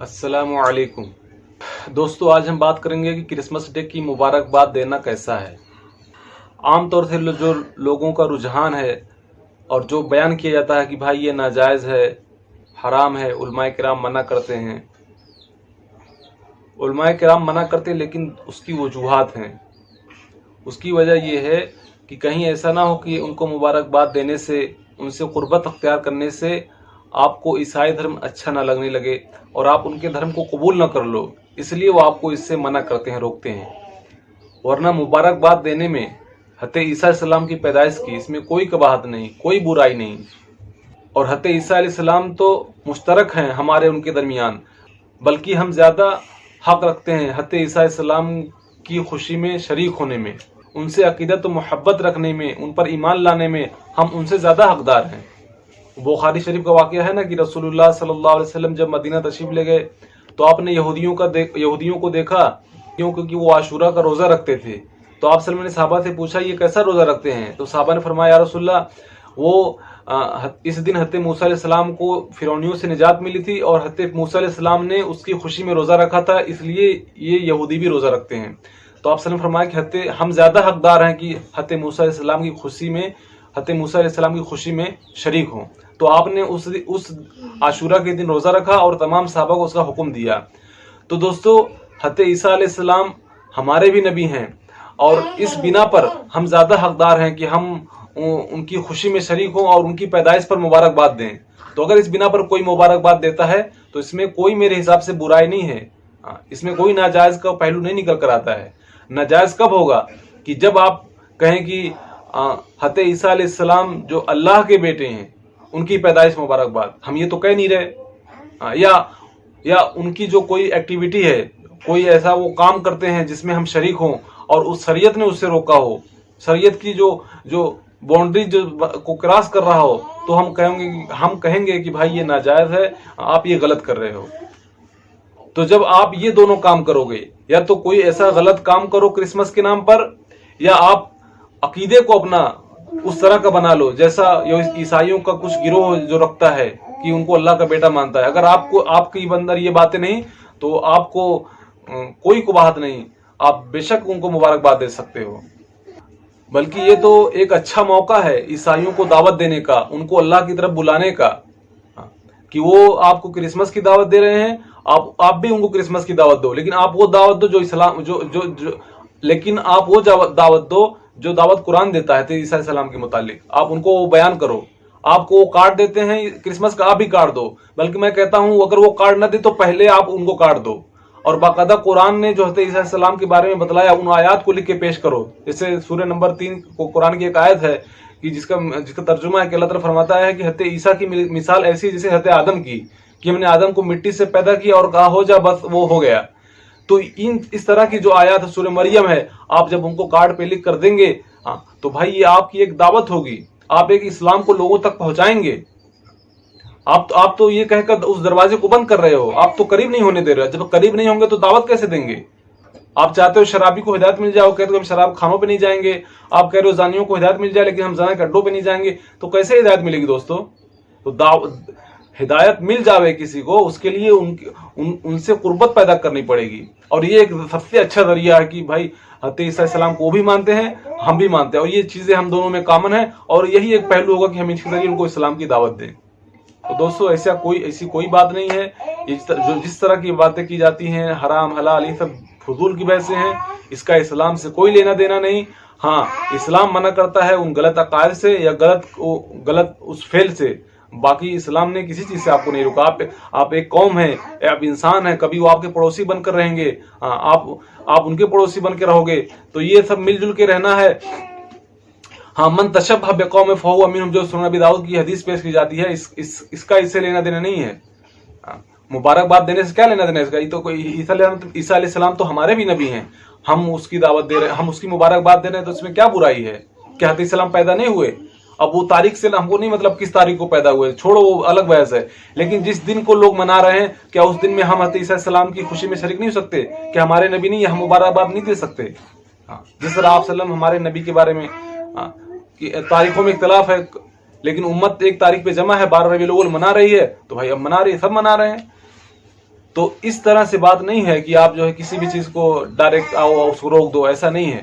अस्सलामु अलैकुम दोस्तों, आज हम बात करेंगे कि क्रिसमस डे की मुबारकबाद देना कैसा है। आम तौर से जो लोगों का रुझान है और जो बयान किया जाता है कि भाई ये नाजायज़ है, हराम है, उलमाए किराम मना करते हैं। उलमाए किराम मना करते हैं, लेकिन उसकी वजूहात हैं। उसकी वजह ये है कि कहीं ऐसा ना हो कि उनको मुबारकबाद देने से, उनसे कुर्बत अख्तियार करने से आपको ईसाई धर्म अच्छा ना लगने लगे और आप उनके धर्म को कबूल ना कर लो, इसलिए वो आपको इससे मना करते हैं, रोकते हैं। वरना मुबारकबाद देने में हज़रत ईसा अलैहिस्सलाम की पैदाइश की, इसमें कोई कबाहत नहीं, कोई बुराई नहीं। और हज़रत ईसा अलैहिस्सलाम तो मुश्तरक हैं हमारे उनके दरमियान, बल्कि हम ज़्यादा हक़ रखते हैं हज़रत ईसा अलैहिस्सलाम की खुशी में शरीक होने में, उनसे अक़ीदत और मोहब्बत रखने में, उन पर ईमान लाने में हम उनसे ज़्यादा हक़दार हैं। बुखारी शरीफ का वाक़या है ना कि रसूलुल्लाह सल्लल्लाहु अलैहि वसल्लम जब मदीना तशरीफ ले गए तो आपने यहूदियों को देखा, क्योंकि वो आशूरा का रोज़ा रखते थे। तो आप सल्लल्लाहु अलैहि वसल्लम ने सहाबा से पूछा, ये कैसा रोज़ा रखते हैं? तो सहाबा ने फरमाया, या रसूलल्लाह, वो इस दिन हज़रत मूसा अलैहिस्सलाम को फिरौनियों से निजात मिली थी और हज़रत मूसा अलैहिस्सलाम ने उसकी खुशी में रोज़ा रखा था, इसलिए ये यहूदी भी रोज़ा रखते हैं। तो आप सल्लल्लाहु अलैहि वसल्लम ने फरमाया कि हम ज़्यादा हकदार हैं कि हज़रत मूसा अलैहिस्सलाम की खुशी में शरीक हों। तो आपने उस आशूरा के दिन रोज़ा रखा और तमाम सहाबा को उसका हुक्म दिया। तो दोस्तों, हज़रत ईसा अलैहिस्सलाम हमारे भी नबी हैं और इस बिना पर हम ज़्यादा हकदार हैं कि हम उनकी खुशी में शरीक हों और उनकी पैदाइश पर मुबारकबाद दें। तो अगर इस बिना पर कोई मुबारकबाद देता है तो इसमें कोई मेरे हिसाब से बुराई नहीं है, इसमें कोई नाजायज़ का पहलू नहीं निकल कर आता है। नाजायज़ कब होगा कि जब आप कहें कि हज़रत ईसा अलैहिस्सलाम जो अल्लाह के बेटे हैं, उनकी पैदाइश मुबारकबाद, हम ये तो कह नहीं रहे। या उनकी जो कोई एक्टिविटी है, कोई ऐसा वो काम करते हैं जिसमें हम शरीक हों और उस शरीयत ने उससे रोका हो, शरीयत की जो बाउंड्री को क्रॉस कर रहा हो, तो हम कहेंगे कि भाई ये नाजायज़ है, आप ये गलत कर रहे हो। तो जब आप ये दोनों काम करोगे, या तो कोई ऐसा गलत काम करो क्रिसमस के नाम पर, या आप अकीदे को अपना उस तरह का बना लो जैसा ईसाइयों का कुछ गिरोह जो रखता है कि उनको अल्लाह का बेटा मानता है। अगर आपके अंदर ये बातें नहीं तो आपको कोई कुबाहत नहीं, आप बेशक उनको मुबारकबाद दे सकते हो। बल्कि ये तो एक अच्छा मौका है ईसाइयों को दावत देने का, उनको अल्लाह की तरफ बुलाने का, कि वो आपको क्रिसमस की दावत दे रहे हैं, आप भी उनको क्रिसमस की दावत दो, लेकिन आप वो दावत दो जो दावत कुरान देता है ईसा अलैहिस्सलाम के मुतालिक। आप उनको वो बयान करो। आपको वो कार्ड देते हैं क्रिसमस का, आप भी कार्ड दो। बल्कि मैं कहता हूं, अगर वो कार्ड न दे तो पहले आप उनको कार्ड दो और बाकायदा कुरान ने जो हज़रत ईसा अलैहिस्सलाम के बारे में बतलाया, उन आयात को लिख के पेश करो। जैसे सूरह नंबर 3 को कुरान की एक आयत है कि जिसका तर्जुमा है कि अल्लाह ताला फरमाता है कि हज़रत ईसा की मिसाल ऐसी है जैसे हज़रत आदम की, कि हमने आदम को मिट्टी से पैदा किया और कहा हो जा, बस वो हो गया। तो इस तरह की जो आयत सूरह मरियम है, आप जब उनको कार्ड पे लिख कर देंगे, तो भाई ये आपकी एक दावत होगी, आप एक इस्लाम को लोगों तक पहुंचाएंगे। आप तो ये कहकर उस दरवाजे को बंद कर रहे हो, आप तो करीब नहीं होने दे रहे हो। जब करीब नहीं होंगे तो दावत कैसे देंगे? आप चाहते हो शराबी को हिदायत मिल जाए, वो कहते हो हम शराब खानों पे नहीं जाएंगे। आप कह रहे हो जानियों को हिदायत मिल जाए, लेकिन हम जना के अड्डों पे नहीं जाएंगे। तो कैसे हिदायत मिलेगी दोस्तों? तो हिदायत मिल जावे किसी को, उसके लिए उनसे कुर्बत पैदा करनी पड़ेगी। और ये एक सबसे अच्छा जरिया है कि भाई हज़रत ईसा अलैहिस्सलाम को भी मानते हैं, हम भी मानते हैं, और ये चीजें हम दोनों में कॉमन है। और यही एक पहलू होगा कि हम इसके जरिए उनको इस्लाम की दावत दें। तो दोस्तों, ऐसी कोई बात नहीं है। जिस तरह की बातें की जाती हैं, हराम हलाल, ये सब फजूल की बहसें हैं। इसका इस्लाम से कोई लेना देना नहीं। हाँ, इस्लाम मना करता है उन गलत अकायद से या गलत उस फेल से। बाकी इस्लाम ने किसी चीज से आपको नहीं रोका। आप एक कौम है, आप इंसान है, कभी वो आपके पड़ोसी बनकर रहेंगे, आप उनके पड़ोसी बन के रहोगे। तो ये सब मिलजुल के रहना है। हाँ, मन तशब्बह बिकौम फहुव मिनहुम, जो सुनन नबी दाऊद की हदीस पेश की जाती है, इसका इससे लेना देना नहीं है। मुबारकबाद देने से क्या लेना देना इसका? ये तो कोई ईसा अलैहिस्सलाम तो हमारे भी नबी हैं, हम उसकी दावत दे रहे हैं, हम उसकी मुबारकबाद दे रहे हैं, तो इसमें क्या बुराई है? क्या हज़रत ईसा अलैहिस्सलाम पैदा नहीं हुए? अब वो तारीख से हमको नहीं मतलब किस तारीख को पैदा हुए, छोड़ो, वो अलग बहस है। लेकिन जिस दिन को लोग मना रहे हैं, क्या उस दिन में हम हज़रत ईसा अलैहिस्सलाम की खुशी में शरीक नहीं हो सकते? क्या हमारे नबी नहीं, हम मुबारकबाद नहीं दे सकते? जिस तरह आप सल्लम हमारे नबी के बारे में तारीखों में इख्तलाफ है, लेकिन उम्मत एक तारीख पे जमा है, 12 रबीउल अव्वल मना रही है, तो भाई अब मना रही है, सब मना रहे हैं। تو اس طرح سے بات نہیں ہے کہ آپ جو ہے کسی بھی چیز کو ڈائریکٹ آؤ اس کو روک دو، ایسا نہیں ہے.